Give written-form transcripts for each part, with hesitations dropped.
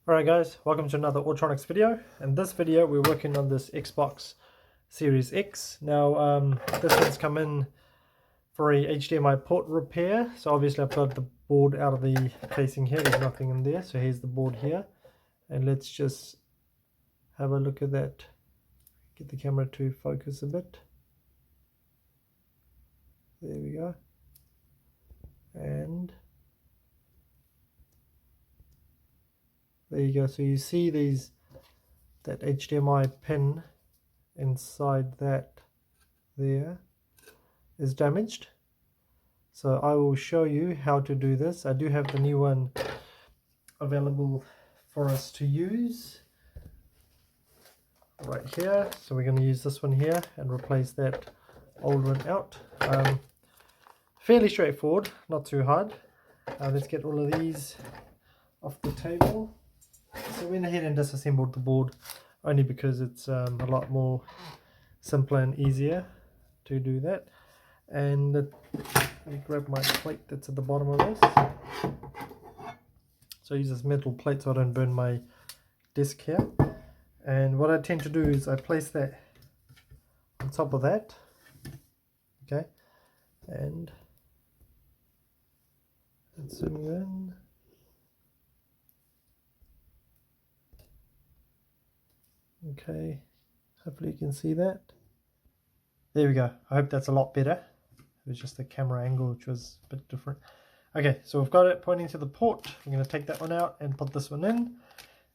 Alright guys, welcome to another Autronics video. In this video we're working on this Xbox Series X. Now this one's come in for a HDMI port repair. So obviously I've got the board out of the casing here, there's nothing in there. So here's the board here. And let's just have a look at that. Get the camera to focus a bit. There we go. And there you go. So you see that HDMI pin inside that there is damaged. So I will show you how to do this. I do have the new one available for us to use right here. So we're going to use this one here and replace that old one out. Fairly straightforward, not too hard. Let's get all of these off the table. So we went ahead and disassembled the board only because it's a lot more simpler and easier to do that. And let me grab my plate that's at the bottom of this. So I use this metal plate so I don't burn my disc here. And what I tend to do is I place that on top of that. Okay, and zoom in. Okay, hopefully you can see that. There we go. I hope that's a lot better. It was just the camera angle which was a bit different. Okay, so we've got it pointing to the port. We're going to take that one out and put this one in.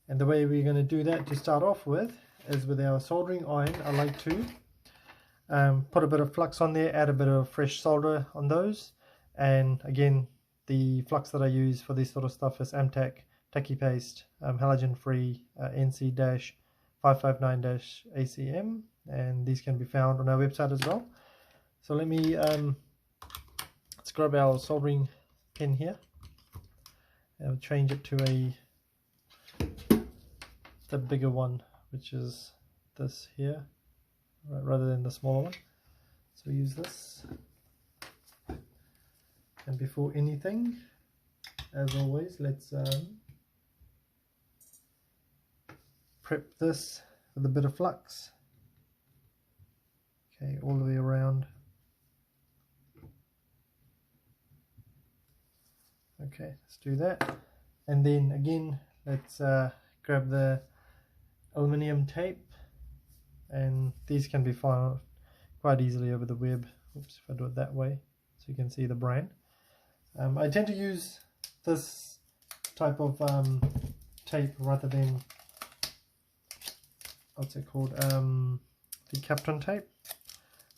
And the way we're going to do that to start off with is with our soldering iron. I like to put a bit of flux on there, add a bit of fresh solder on those. And again, the flux that I use for this sort of stuff is Amtech Tacky Paste, halogen free, NC-559-ACM, and these can be found on our website as well. So let me let's grab our soldering pin here and I'll change it to the bigger one, which is this here, rather than the smaller one. So use this. And before anything, as always, let's prep this with a bit of flux. Okay, all the way around. Okay, let's do that. And then again, let's grab the aluminium tape, and these can be found quite easily over the web. Oops, if I do it that way, so you can see the brand. I tend to use this type of tape rather than, what's it called, the Kapton tape,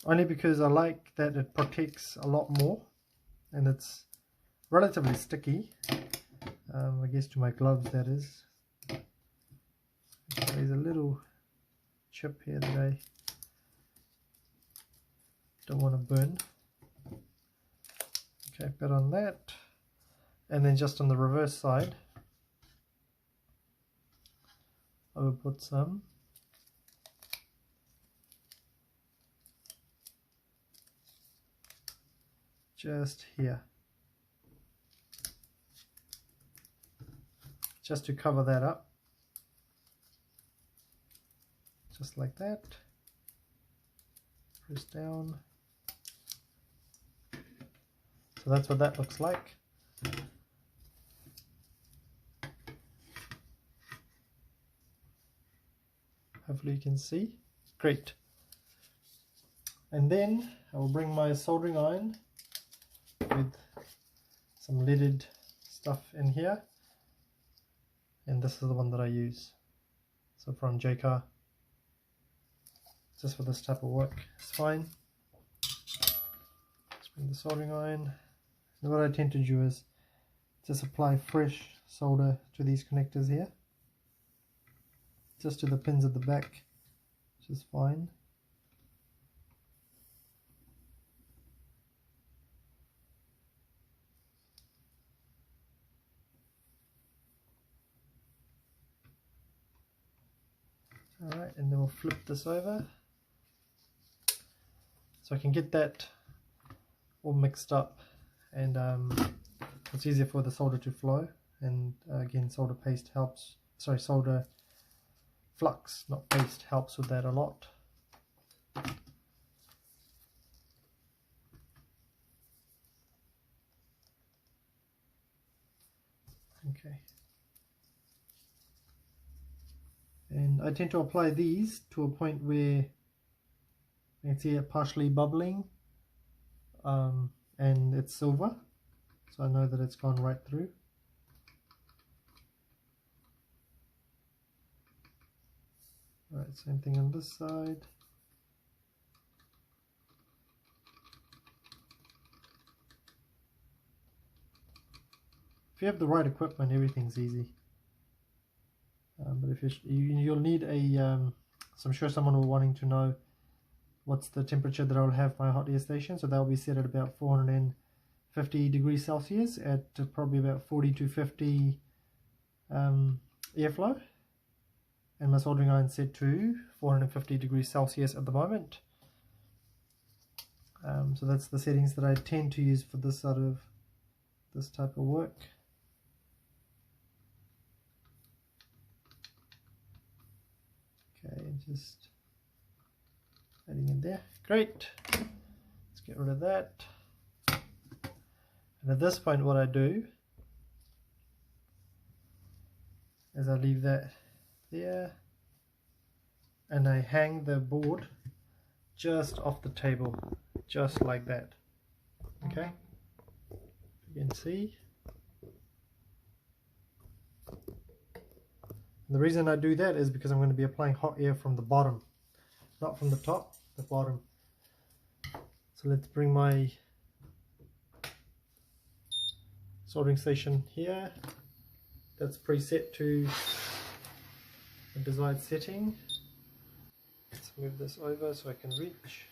only because I like that it protects a lot more and it's relatively sticky. I guess to my gloves, that is. Okay, there's a little chip here that I don't want to burn. Okay, bit on that, and then just on the reverse side I will put some just here, just to cover that up, just like that. Press down. So that's what that looks like. Hopefully you can see. Great. And then I will bring my soldering iron with some leaded stuff in here. And this is the one that I use. So from JCar. Just for this type of work, it's fine. Let's bring the soldering iron. And what I tend to do is just apply fresh solder to these connectors here, just to the pins at the back, which is fine. Alright, and then we'll flip this over so I can get that all mixed up, and it's easier for the solder to flow, and again, solder paste helps solder flux, not paste, helps with that a lot. Okay. And I tend to apply these to a point where you can see it partially bubbling, and it's silver, so I know that it's gone right through. Alright, same thing on this side. If you have the right equipment, everything's easy. But if you'll need a, so I'm sure someone will wanting to know what's the temperature that I'll have my hot air station. So that'll be set at about 450 degrees Celsius at probably about 40 to 50 airflow. And my soldering iron set to 450 degrees Celsius at the moment. So that's the settings that I tend to use for this type of work. Okay, just adding in there. Great. Let's get rid of that. And at this point, what I do is I leave that there, and I hang the board just off the table, just like that. Okay, you can see. And the reason I do that is because I'm going to be applying hot air from the bottom, not from the top, the bottom. So let's bring my soldering station here. That's preset to the desired setting. Let's move this over so I can reach.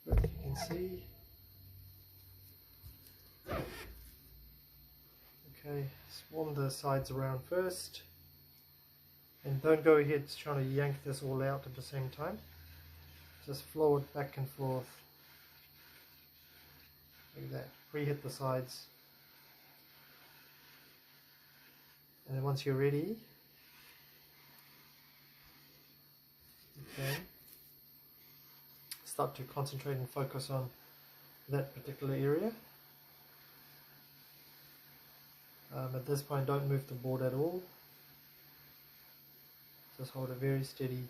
But you can see. Okay, swarm the sides around first. And don't go ahead trying to yank this all out at the same time. Just flow it back and forth. Like that. Preheat the sides. And then once you're ready, you can start to concentrate and focus on that particular area. At this point, don't move the board at all. Just hold it very steady.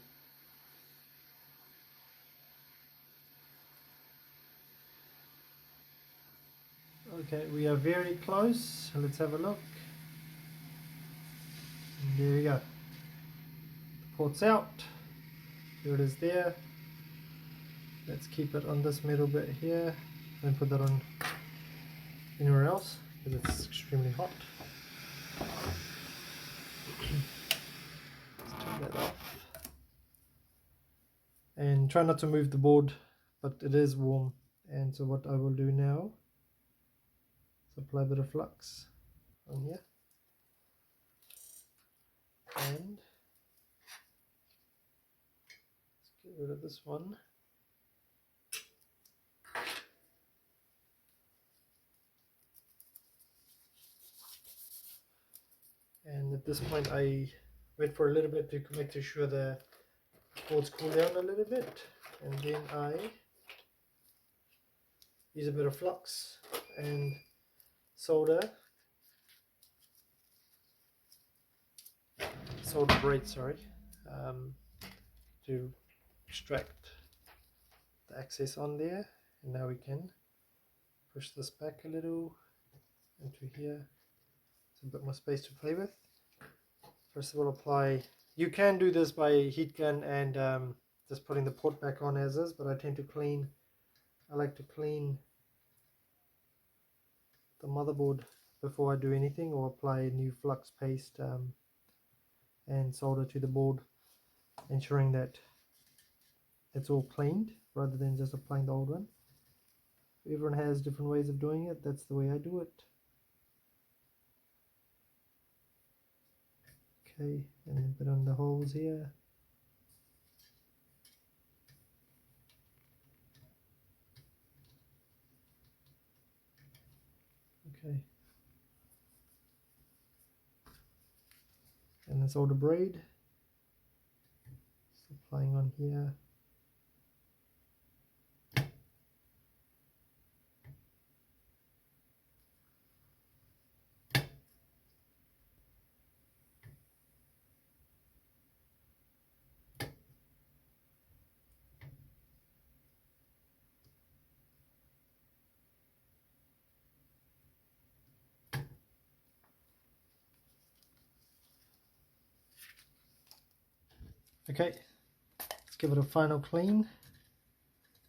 Okay, we are very close. Let's have a look. And there we go. The port's out. Here it is there. Let's keep it on this middle bit here. Don't put that on anywhere else because it's extremely hot. Let's turn that off. And try not to move the board, but it is warm. And so what I will do now is apply a bit of flux on here. And let's get rid of this one. And at this point I wait for a little bit to make sure the boards cool down a little bit, and then I use a bit of flux and solder braid, to extract the excess on there. And now we can push this back a little into here. It's a bit more space to play with. First of all, apply. You can do this by heat gun and just putting the port back on as is, but I tend to clean. I like to clean the motherboard before I do anything, or apply new flux paste and solder to the board, ensuring that it's all cleaned rather than just applying the old one. Everyone has different ways of doing it. That's the way I do it. Okay, and then put on the holes here. Okay. and a solder braid. Just applying on here. Okay, let's give it a final clean.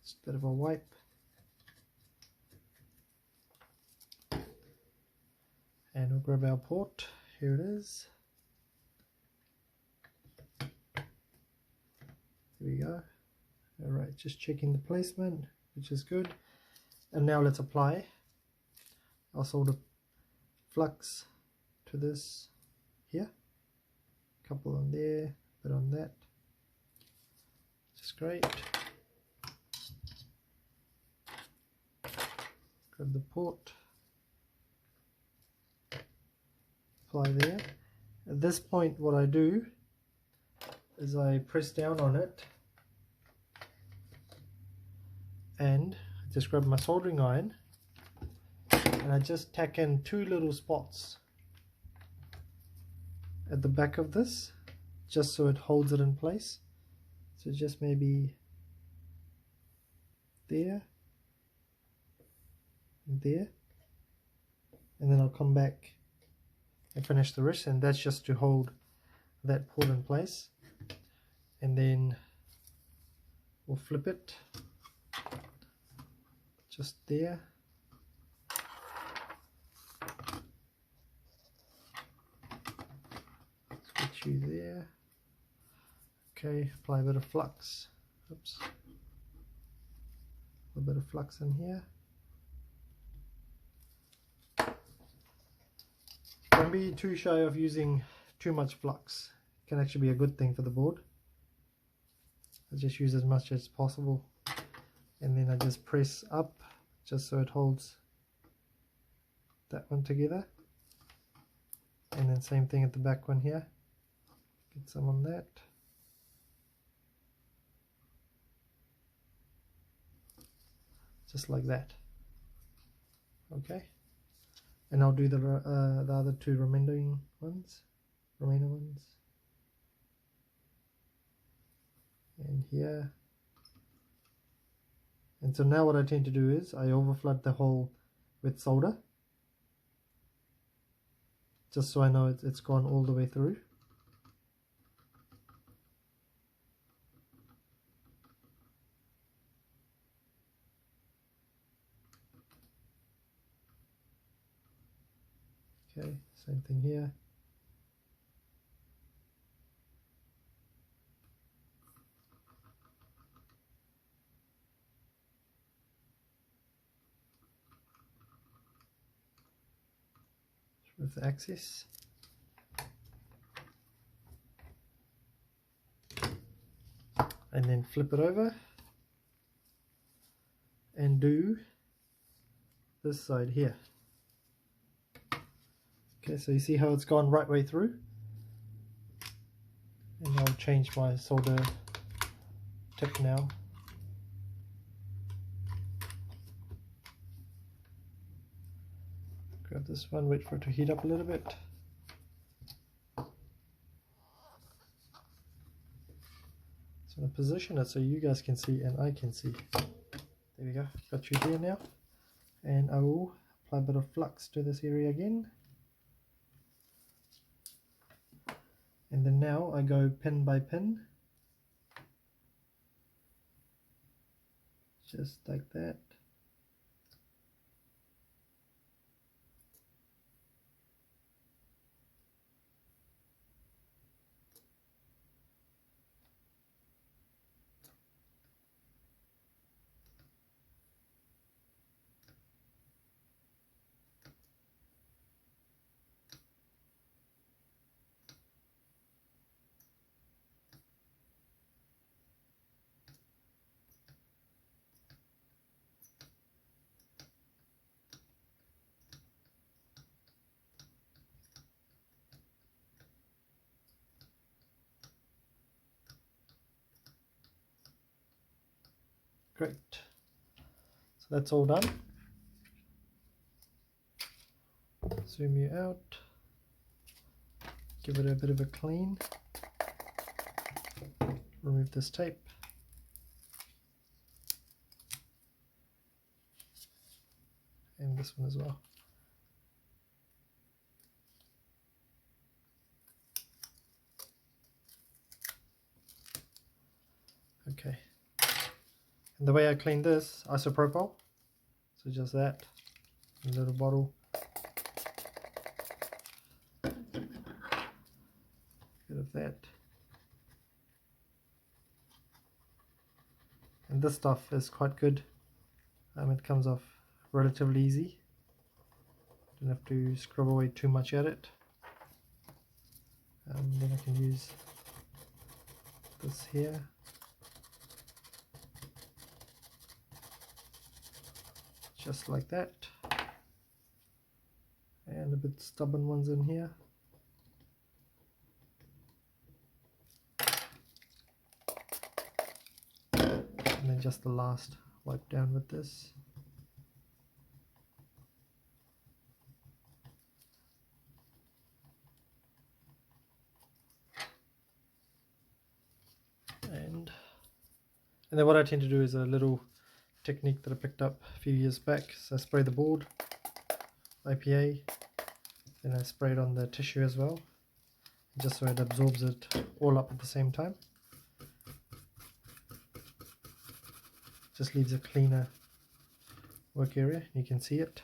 Just a bit of a wipe. And we'll grab our port. Here it is. There we go. Alright, just checking the placement, which is good. And now let's apply our solder flux to this here. Couple on there, bit on that. Just great. Grab the port. Apply there. At this point, what I do is I press down on it and just grab my soldering iron and I just tack in 2 little spots at the back of this, just so it holds it in place. So just maybe there and there, and then I'll come back and finish the rest, and that's just to hold that port in place. And then we'll flip it just there. Switch you there. Okay, apply a bit of flux. Oops. A bit of flux in here. Don't be too shy of using too much flux. It can actually be a good thing for the board. I just use as much as possible, and then I just press up just so it holds that one together, and then same thing at the back one here. Get some on that. Just like that. Okay, and I'll do the other 2 remaining ones. And here. And so now what I tend to do is I overflood the hole with solder, just so I know it's gone all the way through. Okay, same thing here. With the axis. And then flip it over and do this side here. Okay, so you see how it's gone right way through, and I'll change my solder tip now. Grab this one, wait for it to heat up a little bit. So I'm going to position it so you guys can see and I can see. There we go, got you there now. And I will apply a bit of flux to this area again. And then now I go pin by pin. Just like that. Great. So that's all done. Zoom you out. Give it a bit of a clean. Remove this tape. And this one as well. Okay. And the way I clean this, isopropyl. So just that. A little bottle. Bit of that. And this stuff is quite good. It comes off relatively easy. Don't have to scrub away too much at it. Then I can use this here. Just like that. And a bit stubborn ones in here. And then just the last wipe down with this. And then what I tend to do is a little technique that I picked up a few years back. So I spray the board, IPA, then I spray it on the tissue as well, just so it absorbs it all up at the same time. Just leaves a cleaner work area. You can see it.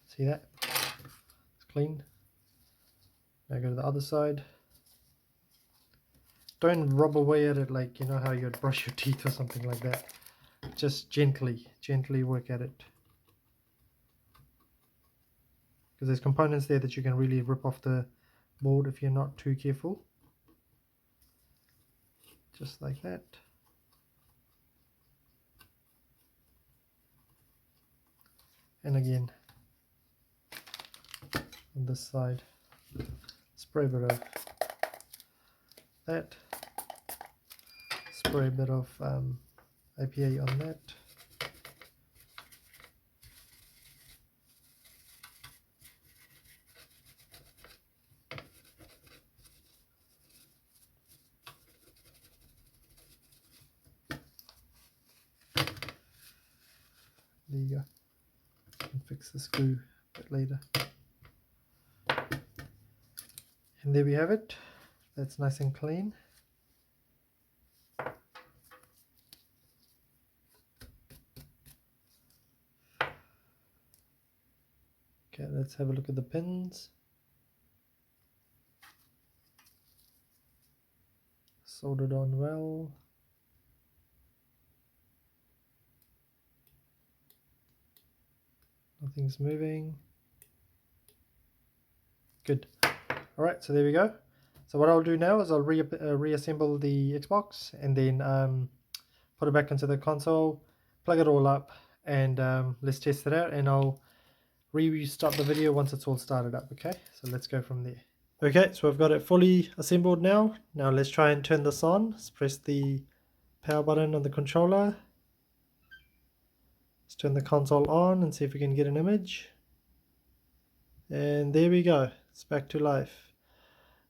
See that? It's clean. Now go to the other side. Don't rub away at it like, you know how you'd brush your teeth or something like that. Just gently work at it. Because there's components there that you can really rip off the board if you're not too careful. Just like that. And again, on this side, spray a bit of that. Spray a bit of IPA on that. There you go. Can fix the screw a bit later. And there we have it. That's nice and clean. Okay, let's have a look at the pins. Soldered on well. Nothing's moving. Good. Alright, so there we go. So what I'll do now is I'll reassemble the Xbox and then put it back into the console, plug it all up, and let's test it out, and I'll restart the video once it's all started up. Okay, so let's go from there. Okay, so I've got it fully assembled now. Now let's try and turn this on. Let's press the power button on the controller. Let's turn the console on and see if we can get an image. And there we go, it's back to life.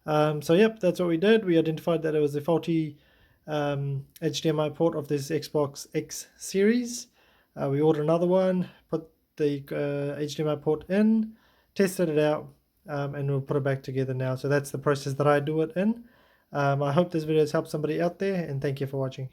So yep, that's what we did. We identified that it was a faulty HDMI port of this Xbox X series. We ordered another one, put the HDMI port in, tested it out, and we'll put it back together now. So that's the process that I do it in. I hope this video has helped somebody out there, and thank you for watching.